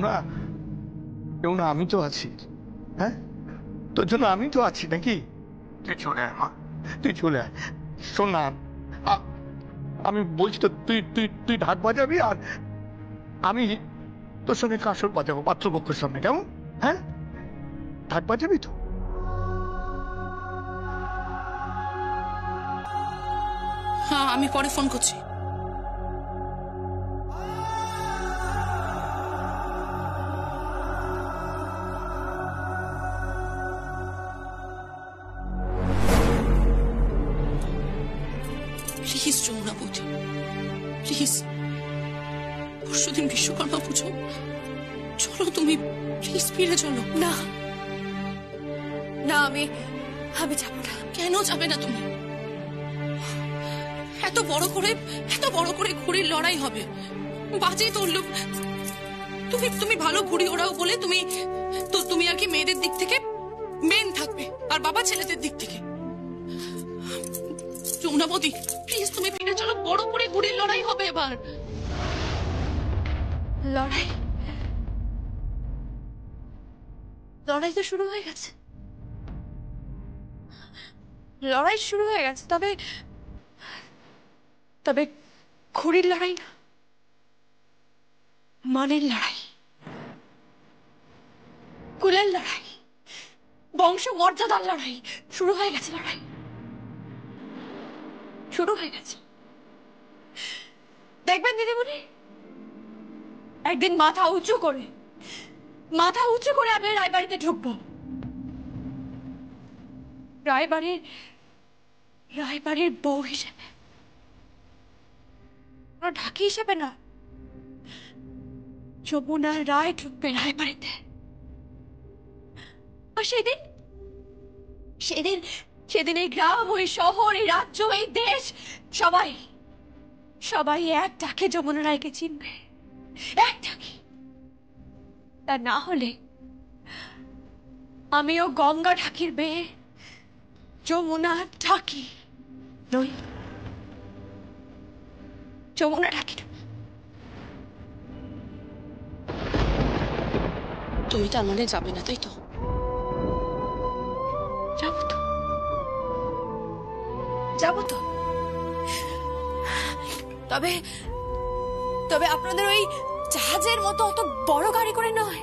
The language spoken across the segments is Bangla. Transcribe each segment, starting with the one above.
যমুনা, যমুনা আমি তো আছি। হ্যাঁ, তোর জন্য আমি তো আছি নাকি? তুই চলে আয় মা, তুই চলে আয়। শোন না, আমি বলছি তো, তুই তুই তুই ঢাক বাজাবি আর আমি তোর সঙ্গে কাঁসর বাজাবো পাত্রপক্ষের সামনে, কেমন? হ্যাঁ, ঢাক বাজাবি তো? হ্যাঁ, আমি পরে ফোন করছি। প্লিজ যমুনা বৌদি, প্লিজ, পরশুদিন বিশ্বকর্মা পুজো, চলো তুমি, প্লিজ ফিরে চলো। না না, আমি যাবো না। কেন যাবে না তুমি? এত বড় করে ঘুড়ির লড়াই হবে, বাজে তোরলো। তুমি ভালো ঘুড়ি ওড়াও বলে তুমি আর কি মেয়েদের দিক থেকে মেন থাকবে, আর বাবা ছেলেদের দিক থেকে। যমুনা বৌদি, প্লিজ তুমি ফিরে চলো, বড় করে ঘুড়ির লড়াই হবে এবার। লড়াই তো শুরু হয়ে গেছে, লড়াই শুরু হয়ে গেছে। তবে ঘুড়ির লড়াই না, মানের লড়াই, কুলের লড়াই, বংশ মর্যাদার লড়াই শুরু হয়ে গেছে। লড়াই শুরু হয়ে গেছে। দেখবেন দিদিমণি, একদিন মাথা উঁচু করে আমি রায়বাড়িতে ঢুকবো। রায়বাড়ির বউ হিসেবে, ঢাকি হিসেবে না। যমুনা রায় ঢুকবে রায়বাড়িতে। আর সেদিন এই গ্রাম, ওই শহর, এই রাজ্য, এই দেশ, সবাই এক ডাকে যমুনা রায়কে চিনবে, এক ডাকে। তা না হলে আমিও গঙ্গা ঢাকির মেয়ে, যমুনা ঢাকি নই। যমুনা ঢাকি। তুমি তার মানে যাবে না, তাই তো? যাবো তো। তবে আপনাদের ওই জাহাজের মতো অত বড় গাড়ি করে নয়,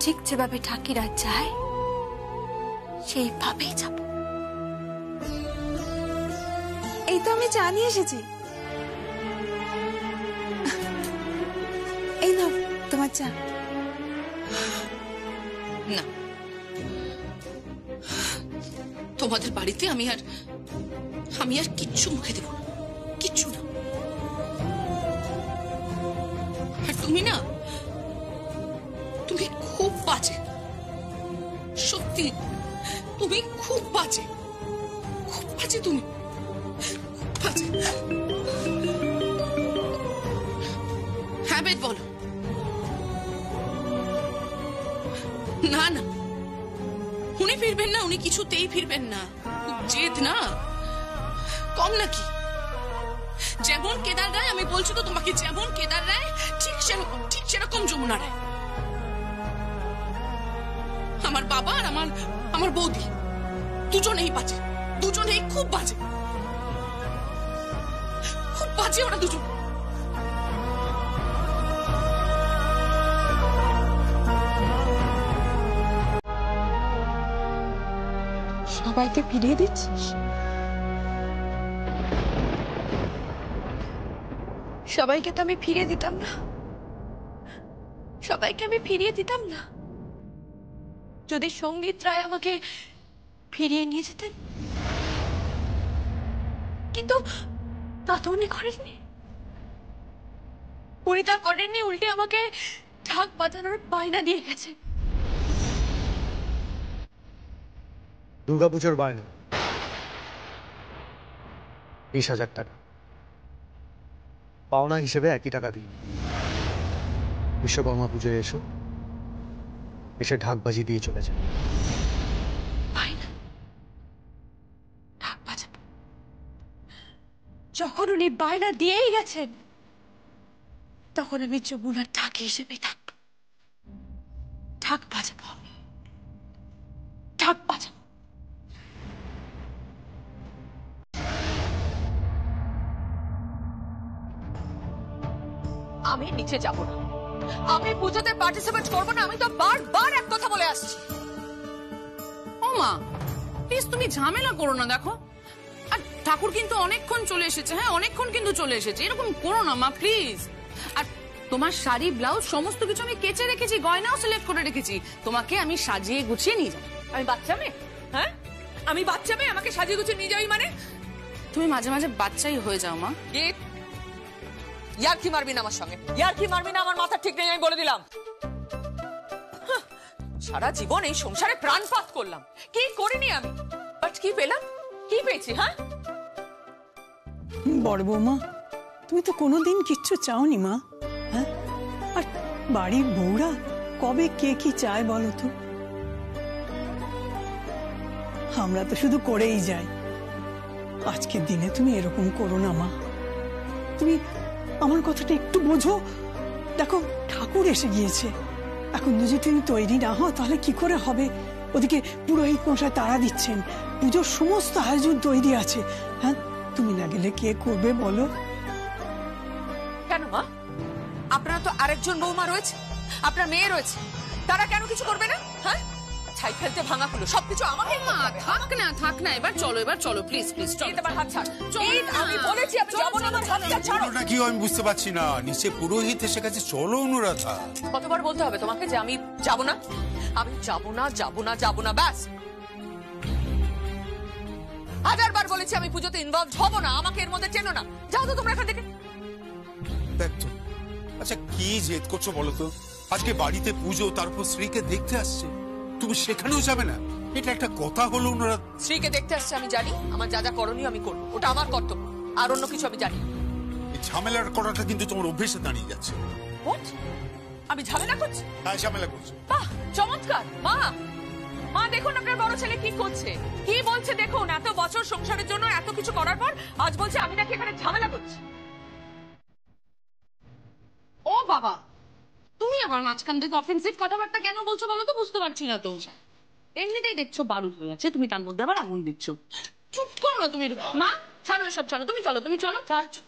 ঠিক যেভাবে ঠাকিরা যায় সেইভাবেই যাব। এই তো আমি চা নিয়ে এসেছি। এই নাও তোমার চা। না, তোমাদের বাড়িতে আমি আর কিচ্ছু মুখে দেব না, কিচ্ছু না। আর তুমি খুব বাজে, সত্যি তুমি খুব বাজে, তুমি খুব বাজে। হ্যাঁ বেদ বলো। না না, উনি ফিরবেন না, উনি কিছুতেই ফিরবেন না। জেদ না কম নাকি? যেমন কেদার রায়, আমি বলছি তো তোমাকে, যেমন কেদার রায় ঠিক সেরকম যমুনা রায়। আমার বাবা আর আমার বৌদি দুজনেই বাজে, দুজনেই খুব বাজে, খুব বাজে ওরা দুজন। সবাইকে ফিরিয়ে দিচ্ছিস? সবাইকে তো আমি ফিরিয়ে দিতাম না, যদি সঙ্গীত রায় আমাকে ফিরিয়ে নিয়ে যেতেন। কিন্তু তা তো উনি করেননি। উল্টে আমাকে ঢাক বাজানোর বায়না দিয়ে গেছে। দুর্গাপুজোর বায়না 20,000 টাকা পাওনা হিসেবে, একই টাকা দিই। বিশ্বকর্মা পুজোয় এসে ঢাকবাজি দিয়ে চলে যায়। যখন উনি বায়না দিয়েই গেছেন, তখন আমি যমুনার ঢাক হিসেবে থাকবো, ঢাক বাজাবো, ঢাক বাজাবো। আমি নিচে যাব না, আমি পুজোতে পার্টিসিপেট করব না। আমি তো বারবার এক কথা বলে আসছি। ও মা, প্লিজ তুমি ঝামেলা করো না। দেখো, আর ঠাকুর কিন্তু অনেকক্ষণ চলে এসেছে। হ্যাঁ, অনেকক্ষণ কিন্তু চলে এসেছে। এরকম করো না মা, প্লিজ। আর তোমার শাড়ি, ব্লাউজ সমস্ত কিছু আমি কেচে রেখেছি, গয়নাও সিলেক্ট করে রেখেছি। তোমাকে আমি সাজিয়ে গুছিয়ে নিয়ে যাবো। আমি বাচ্চা মেয়ে? হ্যাঁ, আমি বাচ্চা মেয়ে, আমাকে সাজিয়ে গুছিয়ে নিয়ে যাবি মানে? তুমি মাঝে মাঝে বাচ্চাই হয়ে যাও মা। ইয়ার কি মারবি না আমার সঙ্গে? ইয়ার কি মারবি না, আমার মাথা ঠিক নেই, আমি বলে দিলাম। সারা জীবন এই সংসারে প্রাণপাত করলাম, কি করিনি আমি, বাট কি পেলাম, কি পেয়েছি? হ্যাঁ, বড় বৌমা, তুমি তো কোনোদিন কিচ্ছু চাওনি মা। হ্যাঁ, আর বাড়ির বউরা কবে কে কি চায় বলো তো? আমরা তো শুধু করেই যাই। আজকের দিনে তুমি এরকম করো না মা। তুমি আমার কথাটা একটু বোঝো। দেখো, ঠাকুর এসে গিয়েছে, এখন যদি তুমি তৈরি না হও তাহলে কি করে হবে? ওদিকে পুরোহিত মশাই তাড়া দিচ্ছেন, পুজোর সমস্ত আয়োজন তৈরি আছে। হ্যাঁ, তুমি না গেলে কে করবে বলো? কেন মা? আপনার তো আরেকজন বৌমা রয়েছে, আপনার মেয়ে রয়েছে, তারা কেন কিছু করবে না? হ্যাঁ, ছাই ফেলতে ভাঙা হলো, সবকিছু আমাকে। মা থাক না, এবার চলো প্লিজ প্লিজ চলো। আমার হাত ছাড়। আমি বলেছি আমি যাবো না, আমার হাতটা ছাড়ো। ওটা কি আমি বুঝতে পারছি না। নিচে পুরোহিত এসে গেছে, চলো অনুরাধা। কতবার বলতে হবে তোমাকে যে আমি যাব না? আমি যাব না, ব্যাস। হাজারবার বলেছি আমি পুজোতে ইনভলভ হব না, আমাকে এর মধ্যে চেনো না। যাও তো তোমরা এখান থেকে। দেখ তো, আচ্ছা কি জেদ করছো বলো তো? আজকে বাড়িতে পুজো, তারপর স্ত্রীকে দেখতে আসছে, তুমি সেখানেও যাবে না? এটা একটা কথা হলো অনুরাধা? স্ত্রীকে দেখতে আসছে আমি জানি, আমার যা যা করণীয় আমি করবো, ওটা আমার কর্তব্য, আর অন্য কিছু আমি জানি। এই ঝামেলার করাটা কিন্তু তোমার অভ্যেসে দাঁড়িয়ে যাচ্ছে। What? আমি ঝামেলা করছি? হ্যাঁ, ঝামেলা করছো। বাহ, চমৎকার। মা দেখুন আপনার বড় ছেলে কি করছে, কি বলছে দেখুন। এত বছর সংসারের জন্য এত কিছু করার পর আজ বলছে আমি নাকি এখানে ঝামেলা করছি। ও বাবা, তুমি আমার মাঝখান থেকে অফেন্সিভ কথাবার্তা কেন বলছো বলো তো? বুঝতে পারছি না তো। এমনিতেই দেখছো বারুদ হয়ে আছে, তুমি তার মধ্যে আবার আগুন দিচ্ছ। চুপ করো না তুমি। মা ছাড়ো এসব, ছাড়ো, তুমি চলো।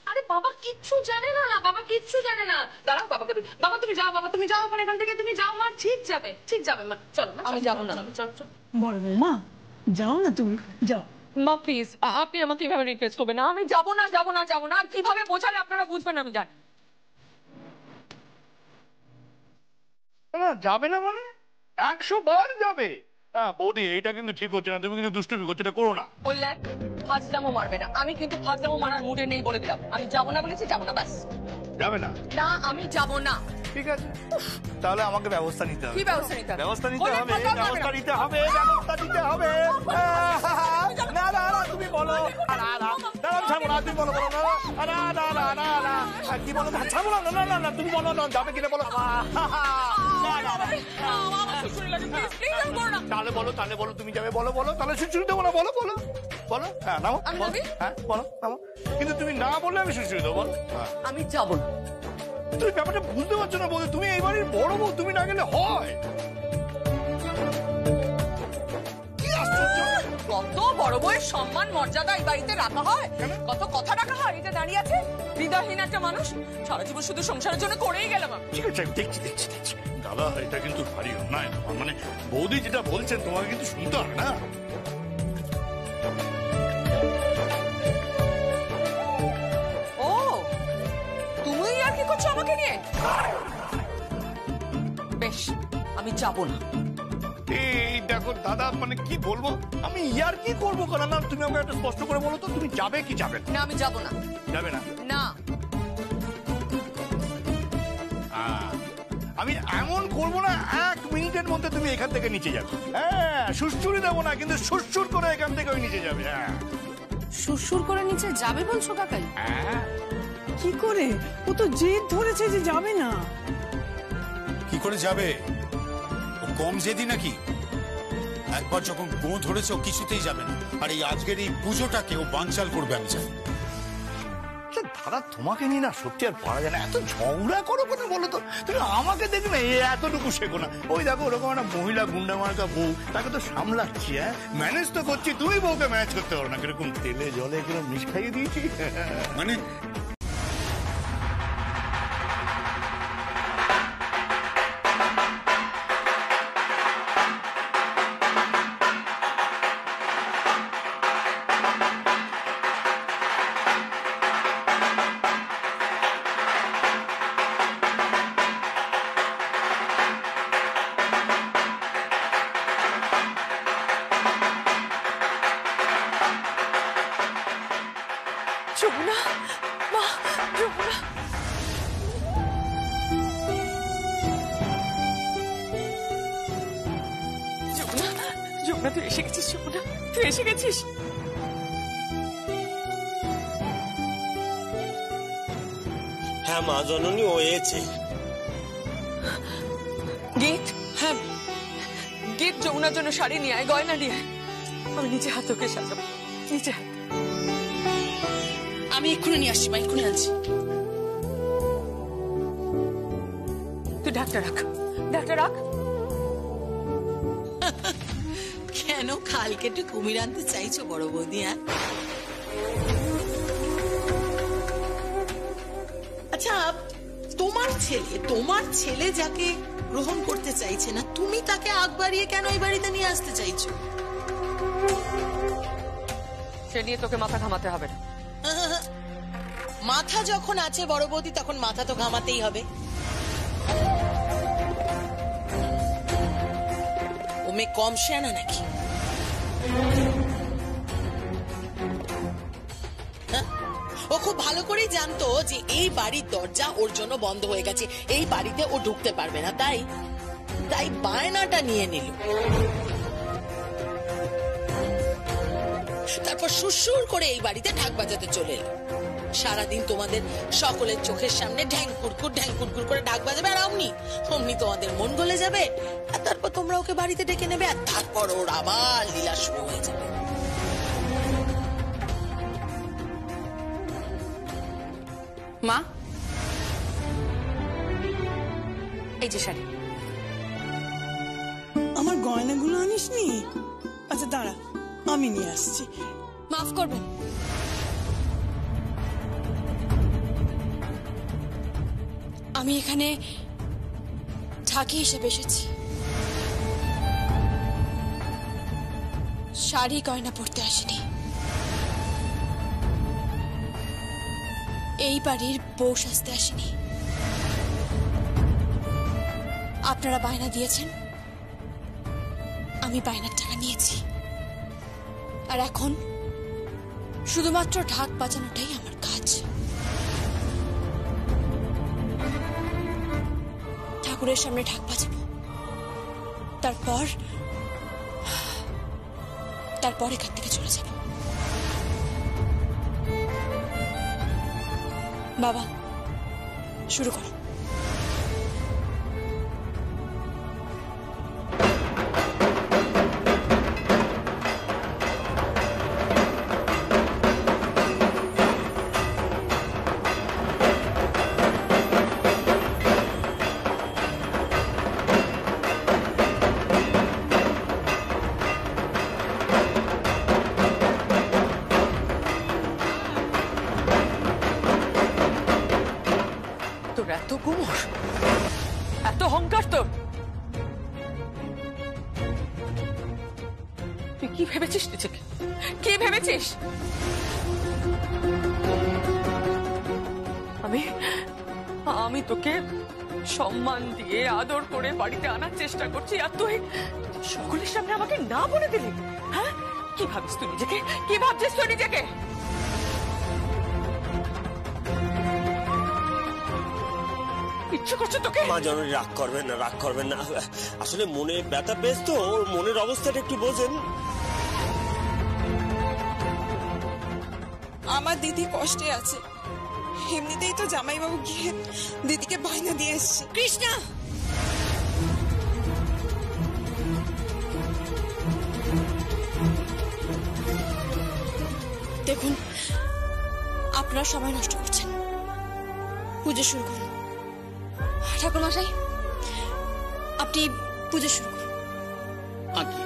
আরে বাবা কিচ্ছু জানে না, বাবা কিচ্ছু জানে না। দাঁড়াও, বাবাকে বাবা তুমি যাও, আমার এখান থেকে তুমি যাও। মা ঠিক যাবে মা, চলো। আমি যাবো না। চল। বড় বৌমা, যাও না, তুমি যাও। মা প্লিজ, আপনি আমাকে এভাবে রিকোয়েস্ট করবেন না। আমি যাবো না। কিভাবে বোঝালে আপনারা বুঝবেন আমি জানি। যাবে না মানে 100 বার যাবে। বৌদি, এইটা কিন্তু ঠিক হচ্ছে না, তুমি কিন্তু দুষ্টুমি করছো, এটা করো না। বললেন ফাজলামো মারবে না, আমি কিন্তু ফাজলামো মারার মুডে নেই, বলে দিলাম। আমি যাবো না বলেছি, যাবো না, ব্যাস। যাবে না? না, আমি যাবো না। ঠিক আছে, তাহলে আমাকে ব্যবস্থা নিতে হবে। কি ব্যবস্থা নিতে হবে? ব্যবস্থা নিতে বললেন হবে, ফাজলামো মারবে না। ব্যবস্থা নিতে হবে। না, তুমি বলো। ছাড়বো না, তুমি বলো। কি বলো? ছাড়বো না, তুমি বলো না, যাবে কিনা বলো। তাহলে বলো, তুমি যাবে, বলো। তাহলে সুশ্রী দেবো না, বলো। হ্যাঁ, নাও। হ্যাঁ, বলো, নাও। কিন্তু তুমি না বললে আমি সুশ্রী দেবো, বলো। আমি যাবো না। তুমি ব্যাপারটা বুঝতে পারছো না বৌদি, তুমি এই বাড়ির বড় বউ, তুমি না গেলে হয়? কি আশ্চর্য! কত বড় বউয়ের সম্মান মর্যাদা এই বাড়িতে রাখা হয়, কত কথা রাখা হয়। এটা দাঁড়িয়ে আছে হৃদয়হীন একটা মানুষ, সারা জীবন শুধু সংসারের জন্য করেই গেলাম। ঠিক আছে, আমি দেখছি। দাদা, এটা কিন্তু ভারী অন্যায়। মানে বৌদি যেটা বলছেন তোমাকে কিন্তু শুনতে হবে না। ও, তুমি আর কি করছো আমাকে নিয়ে? বেশ, আমি যাবো না। এই দেখো দাদা, মানে কি বলবো, আমি ইয়ার কি করবো? কারণ তুমি আমাকে একটা স্পষ্ট করে বলো তো, তুমি যাবে কি যাবে না? না, আমি যাবো না। যাবে না? না, আমি এমন করবো না 1 মিনিটের মধ্যে তুমি এখান থেকে নিচে যাবে। হ্যাঁ, সুশ্রুরি দেবো না, কিন্তু সুরসুর করে এখান থেকে ওই নিচে যাবে। হ্যাঁ, সুরসুর করে নিচে যাবে বলছো কাকাই? কি করে? ও তো জেদ ধরেছে যে যাবে না। কি করে যাবে? ও কম জেদি নাকি? একবার যখন গো ধরেছে, ও কিছুতেই যাবে না। আর এই আজকের এই পুজোটাকে ও বানচাল করবে, আমি জানি। দাদা তোমাকে নিয়ে না সত্যি আর পারা যায় না, এত ঝগড়া করো কেন বলো তো? তুমি আমাকে দেখবে এতটুকু শেখো না। ওই দেখো ওরকম একটা মহিলা গুন্ডা মার্কা বউ, তাকে তো সামলাচ্ছি, হ্যাঁ ম্যানেজ তো করছি, তুমি বউকে ম্যানেজ করতে পারো না। কিরকম তেলে জলে কিরকম মিশ খাইয়ে দিয়েছি মানে যমুনা, মা, যমুনা। যমুনা, যমুনা তুই এসে গেছিস, যমুনা তুই এসে গেছিস। হ্যাঁ মা জননী, ও এসেছে। গীত, হ্যাঁ গীত, যমুনার জন্য শাড়ি নিয়ে আয়, গয়না নিয়ে আয়। আমি নিজে হাত ওকে সাজাবো, নিজে হাত। আমি এক্ষুনি নিয়ে আসছি মা, এক্ষুনি আনছি। তুই ডাক্তার রাখ, ডাক্তার রাখ। কেন খাল কেটে কুমির আনতে চাইছো বড় বৌদি? আচ্ছা, তোমার ছেলে যাকে গ্রহণ করতে চাইছে না, তুমি তাকে আগ বাড়িয়ে কেন এই বাড়িতে নিয়ে আসতে চাইছো? সে নিয়ে তোকে মাথা ঘামাতে হবে না। মাথা যখন আছে বড় বৌদি, তখন মাথা তো ঘামাতেই হবে। ও মেয়ে কম শেয়ানা নাকি? ও খুব ভালো করেই জানতো যে এই বাড়ির দরজা ওর জন্য বন্ধ হয়ে গেছে, এই বাড়িতে ও ঢুকতে পারবে না, তাই বায়নাটা নিয়ে নিল। তারপর সুরসুর করে এই বাড়িতে ঢাক বাজাতে চলে এলো। সারাদিন তোমাদের সকলের চোখের সামনে ঢ্যাং কুরকুর করে ঢাক বাজাবে, আর অমনি তোমাদের মন গলে যাবে। আর তারপর তোমরা ওকে বাড়িতে ডেকে নেবে, আর তারপর ওর আবার লীলা শুরু হয়ে যাবে। মা, এই যে শাড়ি। আমার গয়নাগুলো আনিসনি? আচ্ছা দাঁড়া, আমি নিয়ে আসছি। মাফ করবেন, আমি এখানে ঢাকি হিসেবে এসেছি, শাড়ি গয়না পরতে আসিনি। এই বাড়ির বউ সাজতে আসিনি। আপনারা বায়না দিয়েছেন, আমি বায়নার টাকা নিয়েছি, আর এখন শুধুমাত্র ঢাক বাজানোটাই আমার কাজ। ঠাকুরের সামনে ঢাক বাজাবো, তারপর এখান থেকে চলে যাব। বাবা, শুরু করো। এত গুমর, এত অহংকার তোর! তুই কি ভেবেছিস নিজেকে? কি ভেবেছিস? আমি তোকে সম্মান দিয়ে আদর করে বাড়িতে আনার চেষ্টা করছি, আর তুই সকলের সামনে আমাকে না বলে দিলি। হ্যাঁ, কি ভাবিস তুই নিজেকে? কি ভাবছিস তুই নিজেকে? ইচ্ছে করছে তোকে? মা জননী রাগ করবেন না, আসলে মনে ব্যথা পেয়েছ তো, ওর মনের অবস্থাটা একটু বোঝেন। আমার দিদি কষ্টে আছে, এমনিতেই তো জামাইবাবু গিয়ে দিদিকে বায়না দিয়ে এসছে। কৃষ্ণা, দেখুন আপনারা সময় নষ্ট করছেন, পুজো শুরু করুন। ঠাকুর মশাই, আপনি পুজো শুরু করুন। আগে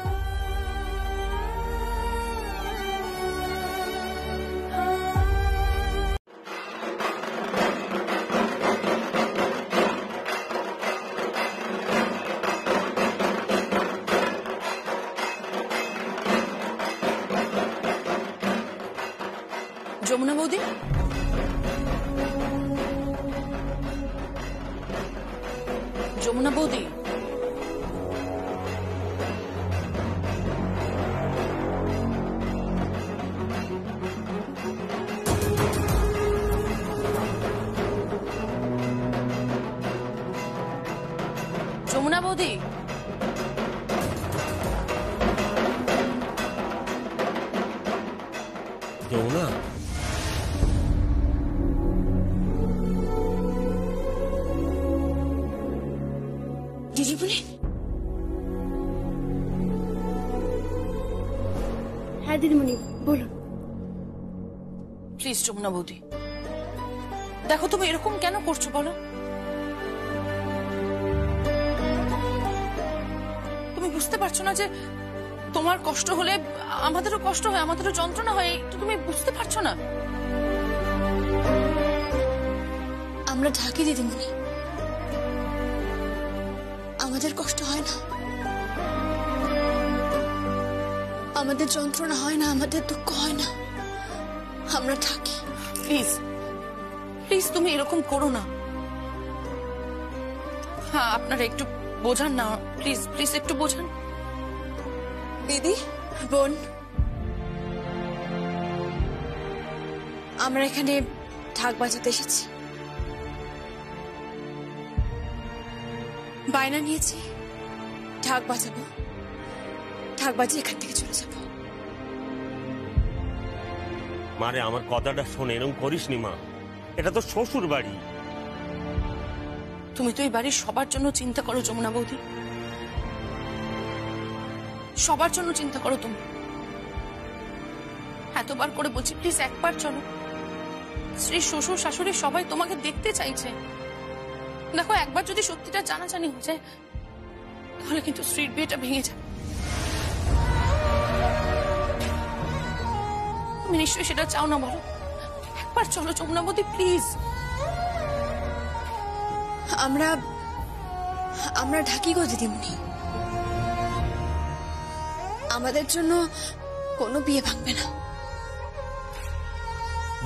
যমুনা বৌদি, যমুনা বৌদি, যমুনা বৌদি, যমুনা, দিদিমণি, হ্যাঁ দিদিমণি বলুন। প্লিজ যমুনা বৌদি, দেখো তুমি এরকম কেন করছো বলো? তুমি বুঝতে পারছো না যে তোমার কষ্ট হলে আমাদেরও কষ্ট হয়, আমাদেরও যন্ত্রণা হয়? তো তুমি বুঝতে পারছো না? আমরা ঢাকি দিদিমণি, আমাদের কষ্ট হয় না, আমাদের যন্ত্রণা হয় না, আমাদের দুঃখ হয় না, আমরা থাকি। প্লিজ প্লিজ তুমি এরকম করো না। হ্যাঁ, আপনারা একটু বোঝান না, প্লিজ প্লিজ একটু বোঝান। দিদি, বোন, আমরা এখানে ঢাক বাজাতে এসেছি, বায়না নিয়েছি ঢাক বাজাবো, ঢাক বাজিয়ে এখান থেকে চলে যাবো। মারে আমার কথাটা শোনে, এরকম করিস নি মা, এটা তো শ্বশুর বাড়ি। তুমি তো এই বাড়ির সবার জন্য চিন্তা করো যমুনা বৌদি, সবার জন্য চিন্তা করো তুমি। এতবার করে বলছি প্লিজ একবার চলো, শ্রী শ্বশুর শাশুড়ি সবাই তোমাকে দেখতে চাইছে। দেখো একবার যদি সত্যিটা জানাজানি হয়ে যায় তাহলে কিন্তু স্ত্রীর বিয়েটা ভেঙে যাবে। তুমি নিশ্চয়ই সেটা চাও না বলো? একবার চলো যমুনা বৌদি প্লিজ। আমরা ঢাকি গো দিদিমণি, আমাদের জন্য কোনো বিয়ে ভাঙবে না।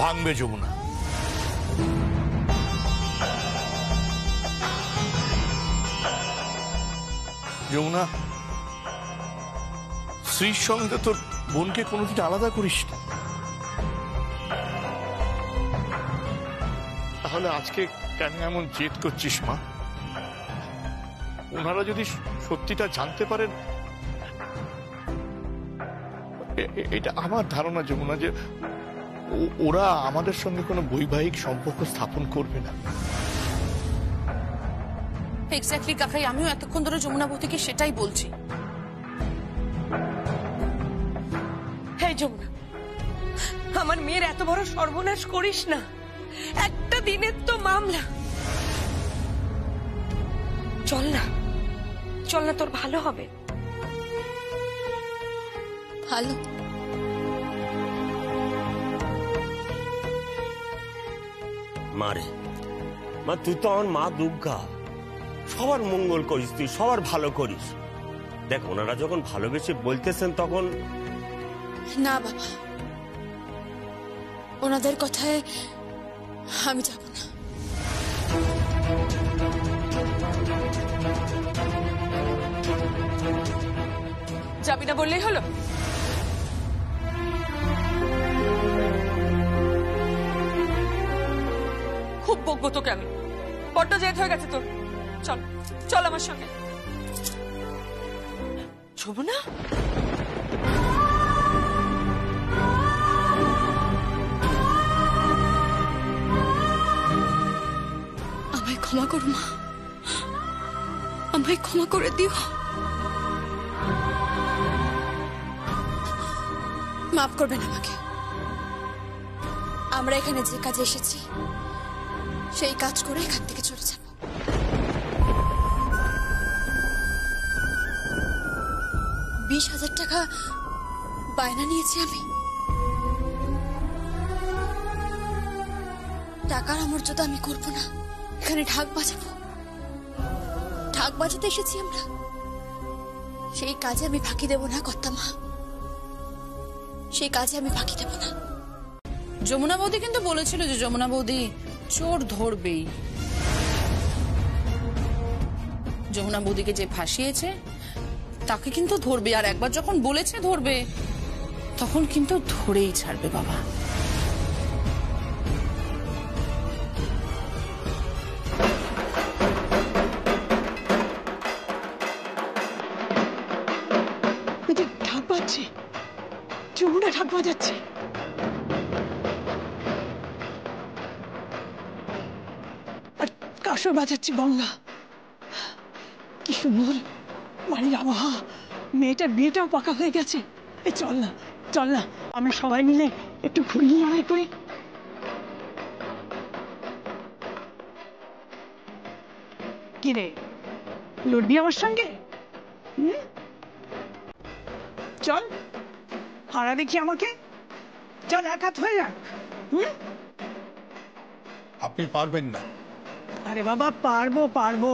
ভাঙবে যমুনা, যমুনা, স্ত্রীর সঙ্গে তোর বোনকে কোনোদিন আলাদা করিস না। তাহলে আজকে কেন এমন জেদ করছিস মা? ওনারা যদি সত্যিটা জানতে পারেন, এটা আমার ধারণা যমুনা যে ওরা আমাদের সঙ্গে কোনো বৈবাহিক সম্পর্ক স্থাপন করবে না। এক্স্যাক্টলি কাকাই, আমিও এতক্ষণ ধরে যমুনা বৌদিকে সেটাই বলছি। হ্যাঁ যমুনা, আমার মেয়ের এত বড় সর্বনাশ করিস না, একটা দিনের তো মামলা। চল না, চল না, তোর ভালো হবে। ভালো? মারে মা, তুই তো আমার মা দুর্গা, সবার মঙ্গল করিস, তুই সবার ভালো করিস। দেখ ওনারা যখন ভালোবেসে বলতেছেন তখন। না বাবা, ওনাদের কথায় আমি যাব না। যাবি না বললেই হলো? খুব বকবো তোকে আমি, বড্ড জেদ হয়ে গেছে তোর। চল চল আমার সঙ্গে। যমুনা, আমায় ক্ষমা করো মা, আমায় ক্ষমা করে দিও, মাফ করবেন আমাকে। আমরা এখানে যে কাজে এসেছি সেই কাজ করে এখান থেকে চলে যাব। 20,000 টাকা বায়না নিয়েছি আমি। টাকার আমর্যাদা আমি করব না, এখানে ঢাক বাজাবো। ঢাক বাজাতে এসেছি আমরা, সেই কাজে আমি ফাঁকি দেব না কর্তামা, সেই কাজে আমি ফাঁকি দেব না। যমুনা বৌদি কিন্তু বলেছিল যে যমুনা বৌদি চোর ধরবেই। যমুনা বৌদিকে যে ফাঁসিয়েছে তাকে কিন্তু ধরবে, আর একবার যখন বলেছে ধরবে তখন কিন্তু ধরেই ছাড়বে বাবা। ঢাক বাজছে, যমুনা ঢাক বাজাচ্ছে। আর কাসর বাজাচ্ছে গঙ্গা। কি সুন্দর বাড়ির আবহাওয়া, মেয়েটার বিয়েটাও পাকা হয়ে গেছে। এই চল না, চল না, আমরা সবাই মিলে একটু ঘুরিয়ে লড়াই করি। কি রে, লড়বি আমার সঙ্গে? চল, হারা দেখি আমাকে। চল, এক হাত হয়ে যাক। আপনি পারবেন না। আরে বাবা, পারবো পারবো।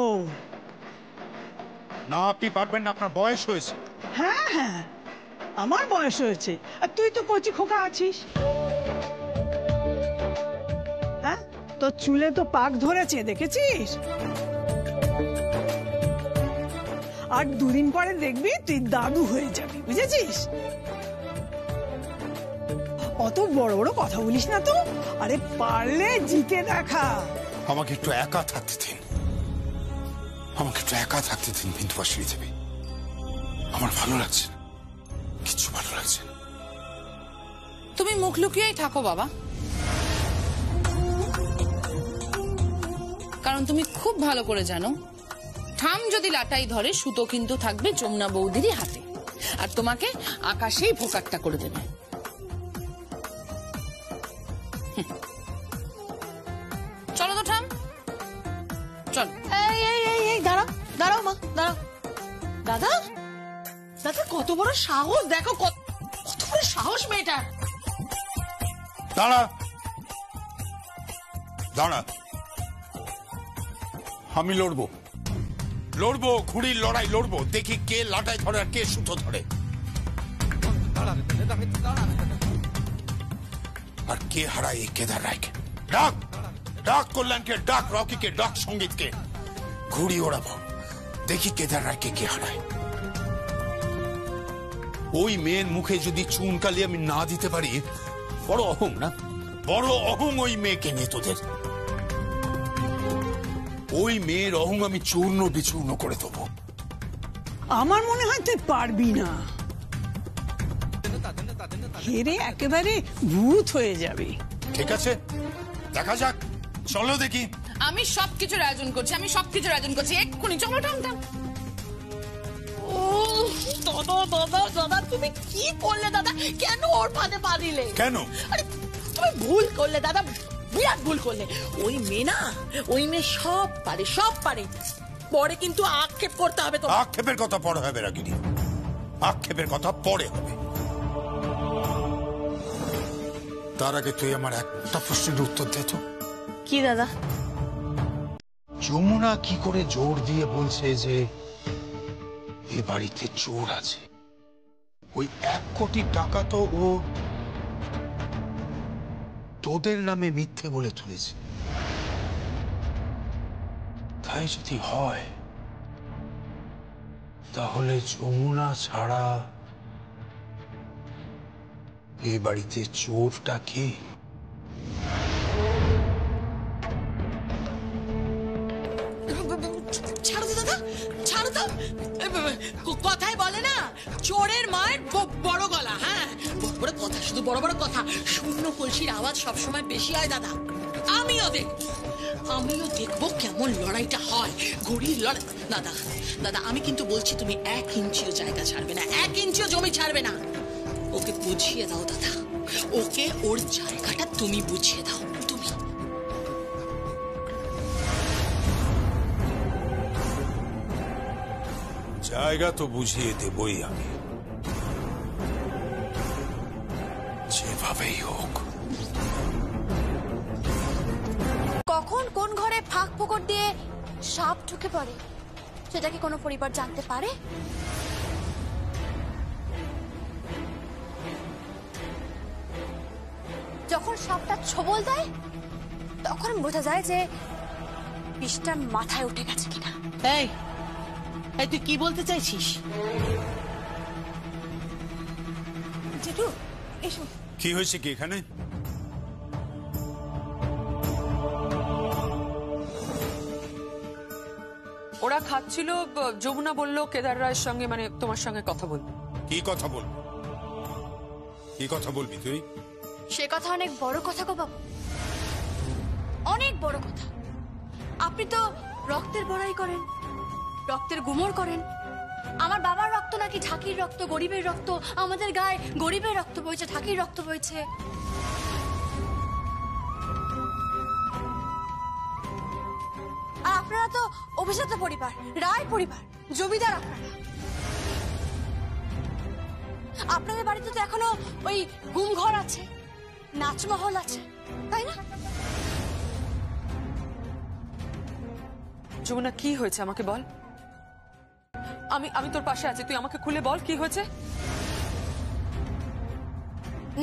না, আপনি পারবেন না, আপনার বয়স হয়েছে। হ্যাঁ হ্যাঁ, আমার বয়স হয়েছে, আর তুই তো কচি খোকা আছিস। হ্যাঁ, তোর চুলে তো পাক ধরেছে, দেখেছিস? আর দুদিন পরে দেখবি তুই দাদু হয়ে যাবি, বুঝেছিস? অত বড় বড় কথা বলিস না তো। আরে পারলে জিতে দেখা। আমাকে একটু একা থাকতে দিন, আমাকে একটু একা থাকতে দিন বিন্দুবাসী দেবী। আমার ভালো লাগছে না, কিছু ভালো লাগছে না। তুমি মুখ লুকিয়েই থাকো বাবা, কারণ তুমি খুব ভালো করে জানো ঠাম যদি লাটাই ধরে সুতো কিন্তু থাকবে যমুনা বৌদিরই হাতে, আর তোমাকে আকাশেই ভোকাট্টা করে দেবে। চলো তো ঠাম, চল। এই এই এই এই দাঁড়াও, দাঁড়াও মা, দাঁড়াও। দাদা, দাদা কত বড় সাহস, দেখো কত বড় সাহস মেয়েটার। দাঁড়া দাঁড়া, আমি লড়বো, লড়বো, ঘুড়ির লড়াই লড়বো। দেখি কে লাটাই ধরে আর কে সুতো ধরে, আর কে হারায় এই কেদার রায়কে। ডাক ডাক কল্যাণকে, ডাক রকিকে, ডাক সঙ্গীতকে। ঘুড়ি ওড়াবো, দেখি কেদার রায়কে কে হারায়। ওই মেয়ের মুখে যদি চুনকালি আমি না দিতে পারি, বড় অহং না, বড় অহং ওই মেয়েকে নিয়ে তোদের। ওই মেয়ের অহং আমি চূর্ণ বিচূর্ণ করে দেবো। আমার মনে হয় তুই পারবি না, হেরে একেবারে ভূত হয়ে যাবে। ঠিক আছে, দেখা যাক, চলো দেখি। আমি সবকিছুর আয়োজন করছি, আমি সবকিছুর আয়োজন করছি, এক্ষুনি চলো ঠাম ঠাম। ও দাদা দাদা দাদা, তুমি কি করলে দাদা? কেন ওর ফাঁদে পা দিলে? কেন? আরে তুমি ভুল করলে দাদা, বিরাট ভুল করলে। ওই মেয়ে না, ওই মেয়ে সব পারে, সব পারে। পরে কিন্তু আক্ষেপ করতে হবে তো। আক্ষেপের কথা পরে হবে রাগিনী, আক্ষেপের কথা পরে হবে। তার আগে তুই আমার একটা প্রশ্নের উত্তর দে তো। কি দাদা? যমুনা কি করে জোর দিয়ে বলছে যে এ বাড়িতে চোর আছে? ওই 1 কোটি টাকা তো ও তোদের নামে মিথ্যে বলে তুলেছে। তাই যদি হয় তাহলে যমুনা ছাড়া এই বাড়িতে চোরটা কে? ছাড়ো তো দাদা, ছাড়ো তো। কথায় বলে না, চোরের মায়ের বড় গলা। হ্যাঁ, বড় বড় কথা, শুধু বড় বড় কথা। শূন্য কলসির আওয়াজ সবসময় বেশি হয় দাদা। আমিও দেখবো কেমন লড়াইটা হয়, ঘুড়ির লড়াই। দাদা দাদা, আমি কিন্তু বলছি তুমি 1 ইঞ্চিও জায়গা ছাড়বে না, 1 ইঞ্চিও জমি ছাড়বে না। ওকে বুঝিয়ে দাও দাদা, ওকে ওর জায়গাটা তুমি বুঝিয়ে দাও, তুমি। জায়গা তো বুঝিয়ে দেবই আমি, যেভাবেই হোক। কখন কোন ঘরে ফাঁক ফোকর দিয়ে সাপ ঢুকে পড়ে সেটা কি কোনো পরিবার জানতে পারে? যখন সাপটা ছোবল দেয় তখন বোঝা যায় যে বিষটা মাথায় উঠে গেছে কিনা। এই এই তুই কি বলতে চাইছিস? জেঠু এসো। কি হয়েছে কি এখানে? ওরা খাচ্ছিল, যমুনা বলল কেদার রায়ের সঙ্গে, মানে তোমার সঙ্গে কথা বলবে। কি কথা বলবি? কি কথা বলবি তুই? সে কথা অনেক বড় কথা গো বাবু, অনেক বড় কথা। আপনি তো রক্তের বড়াই করেন, রক্তের গুমর করেন। আমার বাবার রক্ত নাকি ঢাকির রক্ত, গরিবের রক্ত। আমাদের গায়ে গরিবের রক্ত বইছে, ঢাকির রক্ত বইছে। আর আপনারা তো অভিজাত পরিবার, রায় পরিবার, জমিদার। আপনাদের বাড়িতে তো এখনো ওই গুম ঘর আছে, নাচমহল আছে, তাই না? যমুনা কি হয়েছে আমাকে বল। আমি তোর পাশে আছি, তুই আমাকে খুলে বল কি হয়েছে।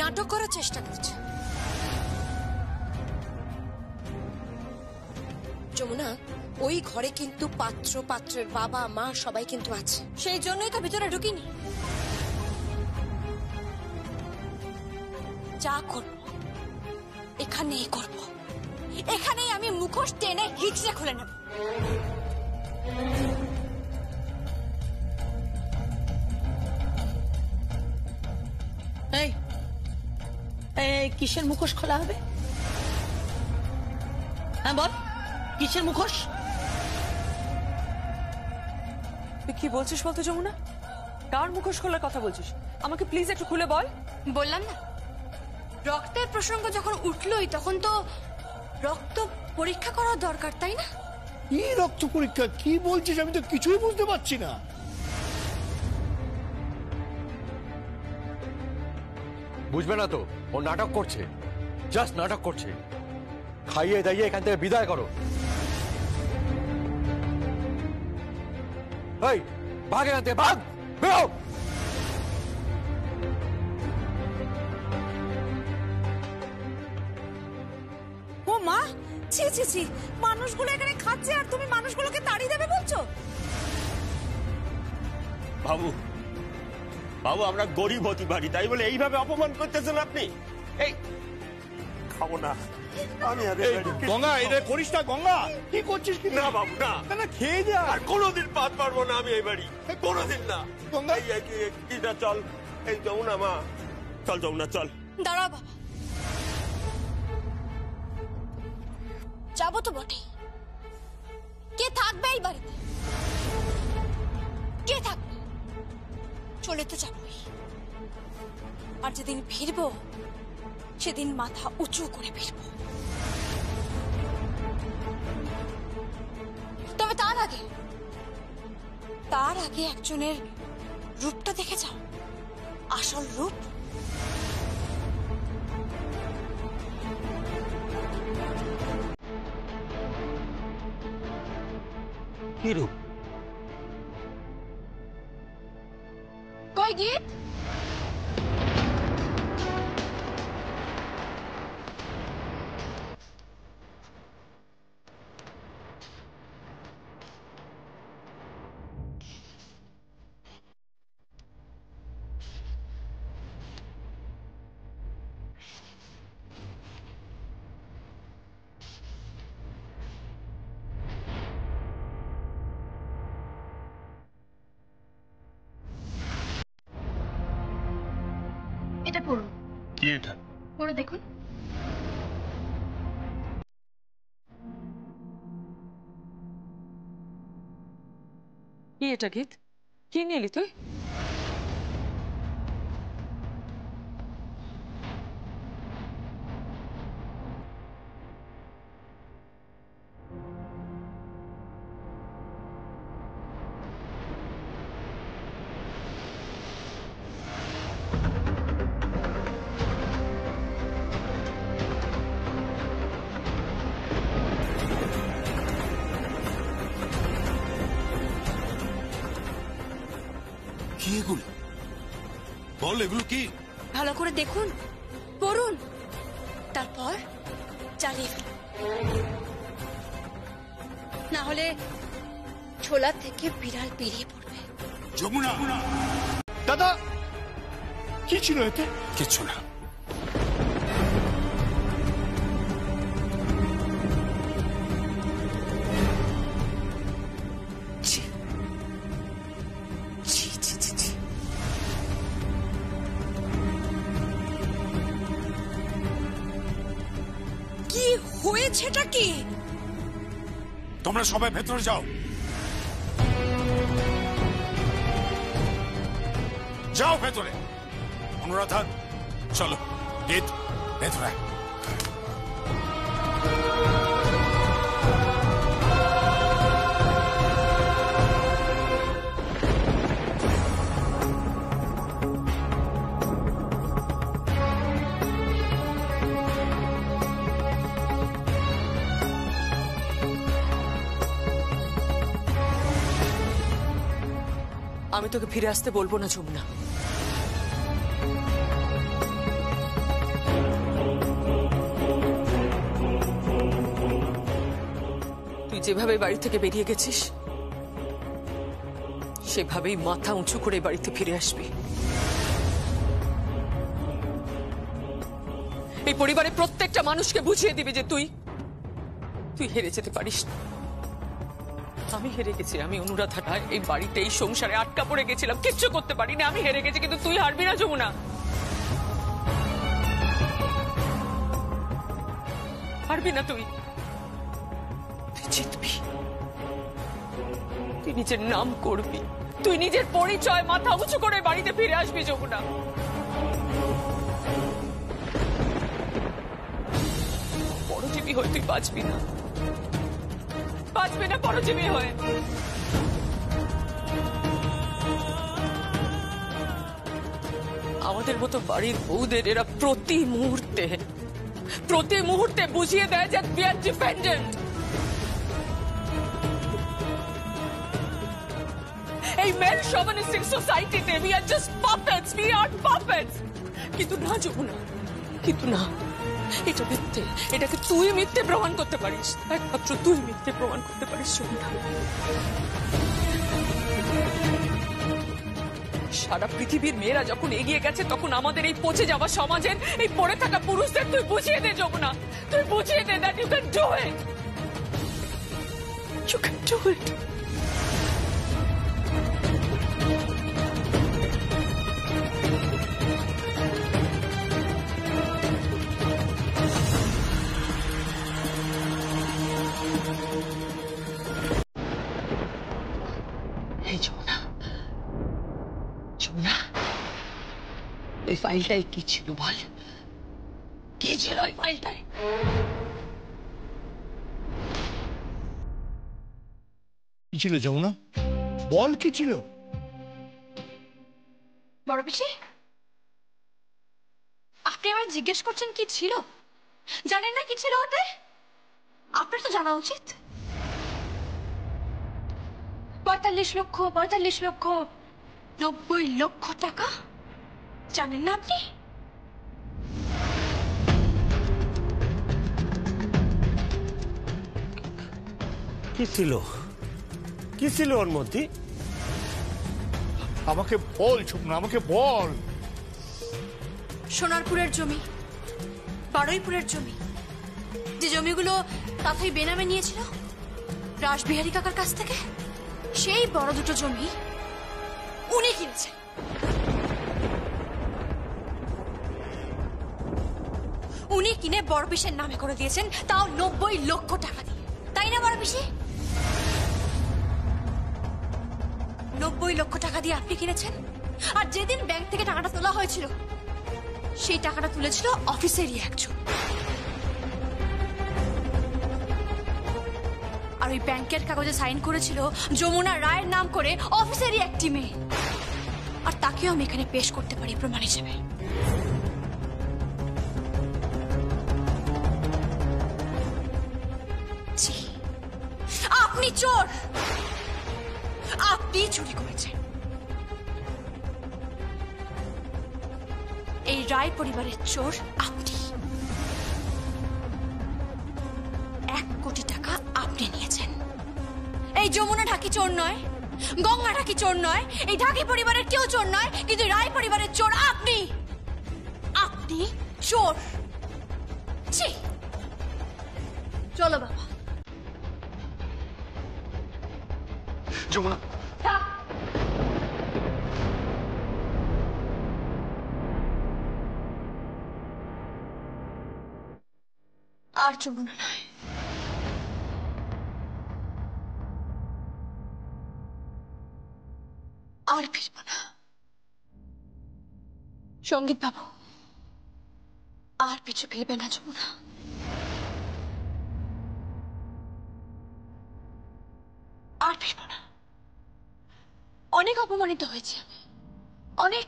নাটক করার চেষ্টা করছে যমুনা। ওই ঘরে কিন্তু পাত্র পাত্রের বাবা মা সবাই কিন্তু আছে, সেই জন্যই তো ভিতরে ঢুকিনি। যা করব এখানেই করব, এখানেই আমি মুখোশ টেনে হিচড়ে খুলে নেব। এই এই কিসের মুখোশ খোলা হবে? হ্যাঁ বল, কিসের মুখোশ? তুই কি বলছিস বলতো যমুনা? কার মুখোশ খোলার কথা বলছিস? আমাকে প্লিজ একটু খুলে বল। বললাম না, রক্তের প্রসঙ্গ যখন উঠলই তখন তো রক্ত পরীক্ষা করা দরকার, তাই না? কি রক্ত পরীক্ষা? কি বলছিস? আমি তো কিছুই বুঝতে পারছি না। বুঝবে না তো, ও নাটক করছে, জাস্ট নাটক করছে। খাইয়ে দাইয়ে এখান থেকে বিদায় করো। এই ভাগ এখান থেকে, ভাগ, বেরো। ও মা, ছি ছি ছি, মানুষগুলো এখানে খাচ্ছে আর তুমি মানুষগুলোকে তাড়িয়ে দেবে বলছো? বাবু, বাবু আমরা গরিব হতে পারি, তাই বলে এইভাবে অপমান করতেছেন আপনি? এই খাবো না আমি। গঙ্গা, এটা করিস না গঙ্গা। কি করছিস? কি না বাবু, না না, খেয়ে যা। আর কোনোদিন পাত পারবো না আমি এই বাড়ি, কোনোদিন না। গঙ্গা, কি না, চল। এই যমুনা মা, চল যমুনা চল। দাঁড়া বাবা, যাবো তো বটে। কে থাকবে এই বাড়িতে? কে থাকবে? চলে তো যাবই। আর যেদিন ফিরবো সেদিন মাথা উঁচু করে ফিরবো। তবে তার আগে একজনের রূপটা দেখে যাও, আসল রূপ। কি রূপ? কই গীত? এটা পড়ুন। কি এটা? পড়ে দেখুন। কি এটা গীত? কি নিয়ে এলি তুই? বল এগুলো কি? ভালো করে দেখুন, পড়ুন, তারপর চালিয়ে ফেলুন। না হলে ছোলা থেকে বিড়াল বেরিয়ে পড়বে। যমুনা, দাদা কি ছিল এতে? কিচ্ছু না। কি হয়েছেটা কি? তোমরা সবাই ভেতরে যাও, যাও ভেতরে। অনুরাধা চলো, গীত ভেতরে। আমি তোকে ফিরে আসতে বলবো না যমুনা। তুই যেভাবে বাড়ি থেকে বেরিয়ে গেছিস সেভাবেই মাথা উঁচু করে বাড়িতে ফিরে আসবি। এই পরিবারের প্রত্যেকটা মানুষকে বুঝিয়ে দিবি যে তুই হেরে যেতে পারিস না। আমি হেরে গেছি, আমি অনুরাধা রায় এই বাড়িতে এই সংসারে আটকা পড়ে গেছিলাম, কিচ্ছু করতে পারিনি, আমি হেরে গেছি, কিন্তু তুই হারবি না যমুনা। হারবি না, তুই জিতবি, তুই নিজের নাম করবি, তুই নিজের পরিচয় মাথা উঁচু করে বাড়িতে ফিরে আসবি যমুনা। পরজীবী হয়ে তুই বাঁচবি না, বাঁচবে না পরজীবী হয়ে। আমাদের মতো বাড়ির বউদের এরা প্রতি মুহূর্তে বুঝিয়ে দেয় যে we are dependent। এই মেল শোভনিস্টিক সোসাইটিতে we are just puppets, we are puppets। কিন্তু না যমুনা, কিন্তু না, এটা মিথ্যে, এটাকে তুই মিথ্যে প্রমাণ করতে পারিস, একমাত্র তুই মিথ্যে প্রমাণ করতে পারিস যমুনা। সারা পৃথিবীর মেয়েরা যখন এগিয়ে গেছে তখন আমাদের এই পচে যাওয়া সমাজের এই পড়ে থাকা পুরুষদের তুই বুঝিয়ে দে যমুনা, তুই বুঝিয়ে দে that you can do it, you can do it। ওই ফাইলটায় কি ছিল বল, কি ছিল ওই ফাইলটায়? কি ছিল যমুনা, বল কি ছিল? বড় পিসি, আপনি আমার জিজ্ঞেস করছেন কি ছিল? জানেন না কি ছিল ওতে? আপনার তো জানা উচিত। 45 লক্ষ 90 লক্ষ টাকা জানেন না আপনি? কি ছিল ওর মধ্যে? আমাকে বল যমুনা, আমাকে বল। সোনারপুরের জমি, বারুইপুরের জমি, যে জমিগুলো তাতেই বেনামে নিয়েছিল রাসবিহারী কাকার কাছ থেকে, সেই বড় দুটো জমি উনি কিনেছেন। উনি কিনে বড় পিসের নামে করে দিয়েছেন, তাও 90 লক্ষ টাকা দিয়ে, তাই না বড় পিসি? 90 লক্ষ টাকা দিয়ে আপনি কিনেছেন। আর যেদিন ব্যাংক থেকে টাকাটা তোলা হয়েছিল সেই টাকাটা তুলেছিল অফিসেরই একজন, আর ওই ব্যাংকের কাগজে সাইন করেছিল যমুনা রায়ের নাম করে অফিসেরই একটি মেয়ে। আর তাকেও আমি এখানে পেশ করতে পারি প্রমাণ হিসেবে। আপনি চোর, আপনি চুরি করেছেন। রায় পরিবারের চোর আপনি। 1 কোটি টাকা আপনি নিয়েছেন। এই যমুনা ঢাকি চোর নয়, গঙ্গা ঢাকি চোর নয়, এই ঢাকি পরিবারের কেউ চোর নয়, কিন্তু রায় পরিবারের চোর আপনি। আপনি চোর। ছি, চলো বাবা। যমুনা, আর যমুনা নয়। আর ফিরব না। সঙ্গীত বাবু, আর পিছু ফিরবে না যমুনা। আর ফিরব না। অনেক অপমানিত হয়েছি আমি, অনেক।